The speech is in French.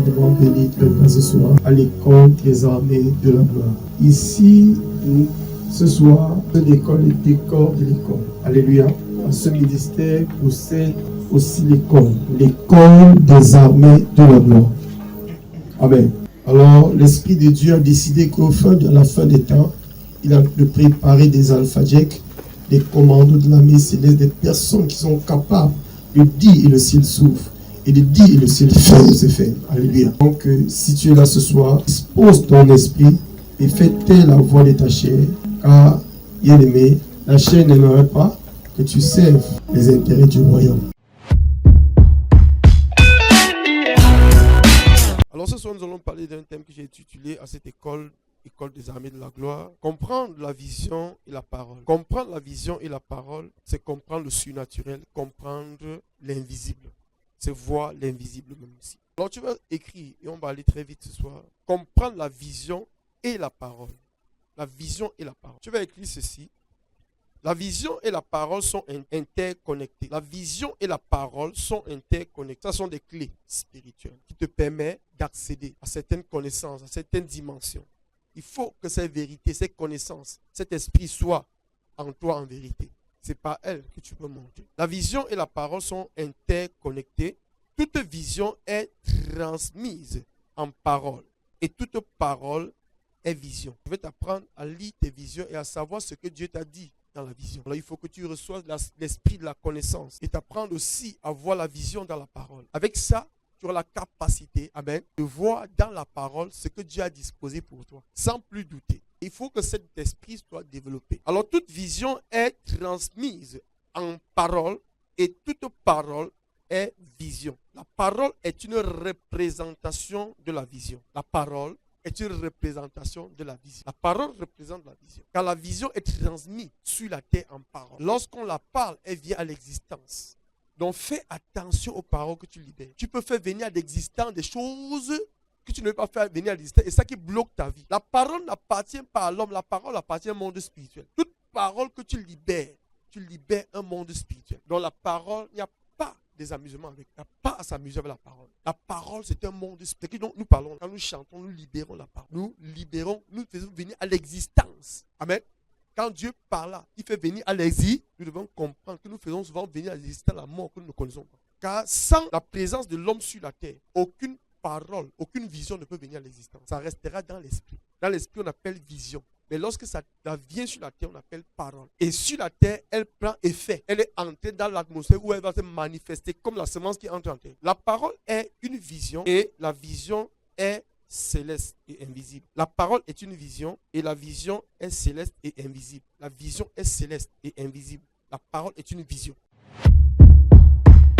grandement béni de être là ce soir à l'école des armées de la gloire. Ici, ce soir, ce décor est le décor de l'école. Alléluia. Ce ministère possède aussi l'école des armées de la gloire. Amen. Alors, l'Esprit de Dieu a décidé à la fin des temps, il a de préparer des alphabets, des commandos de l'armée céleste, des personnes qui sont capables de dire et le ciel s'ouvre, et de dire et le ciel se fait. Alléluia. Donc, si tu es là ce soir, dispose ton esprit et fais taire la voix de ta chair, car, bien aimé, la chair n'aimerait pas que tu serves les intérêts du royaume. Alors ce soir, nous allons parler d'un thème que j'ai intitulé à cette école des armées de la gloire. Comprendre la vision et la parole. Comprendre la vision et la parole, c'est comprendre le surnaturel, comprendre l'invisible. C'est voir l'invisible même aussi. Alors tu vas écrire, et on va aller très vite ce soir, comprendre la vision et la parole. La vision et la parole. Tu vas écrire ceci. La vision et la parole sont interconnectées. La vision et la parole sont interconnectées. Ce sont des clés spirituelles qui te permettent d'accéder à certaines connaissances, à certaines dimensions. Il faut que ces vérités, ces connaissances, cet esprit soit en toi en vérité. C'est par elle que tu peux monter. La vision et la parole sont interconnectées. Toute vision est transmise en parole. Et toute parole est vision. Je vais t'apprendre à lire tes visions et à savoir ce que Dieu t'a dit dans la vision. Alors il faut que tu reçoives l'esprit de la connaissance et t'apprendre aussi à voir la vision dans la parole. Avec ça, tu auras la capacité, amen, de voir dans la parole ce que Dieu a disposé pour toi, sans plus douter. Il faut que cet esprit soit développé. Alors toute vision est transmise en parole et toute parole est vision. La parole est une représentation de la vision. La parole est une représentation de la vision. La parole représente la vision. Car la vision est transmise sur la terre en parole. Lorsqu'on la parle, elle vient à l'existence. Donc fais attention aux paroles que tu libères. Tu peux faire venir à l'existence des choses que tu ne veux pas faire venir à l'existence. Et ça qui bloque ta vie. La parole n'appartient pas à l'homme. La parole appartient au monde spirituel. Toute parole que tu libères un monde spirituel. Dans la parole, il n'y a pas des amusements avec. Il n'y a pas à s'amuser avec la parole. La parole, c'est un monde spirituel. Donc nous parlons, quand nous chantons, nous libérons la parole. Nous faisons venir à l'existence. Amen. Quand Dieu parle, il fait venir à l'existence. Nous devons comprendre que nous faisons souvent venir à l'existence la mort que nous ne connaissons pas. Car sans la présence de l'homme sur la terre, aucune parole, aucune vision ne peut venir à l'existence. Ça restera dans l'esprit. Dans l'esprit, on appelle vision. Mais lorsque ça vient sur la terre, on appelle parole. Et sur la terre, elle prend effet. Elle est entrée dans l'atmosphère où elle va se manifester comme la semence qui entre en terre. La parole est une vision et la vision est céleste et invisible. La parole est une vision et la vision est céleste et invisible. La vision est céleste et invisible. La parole est une vision.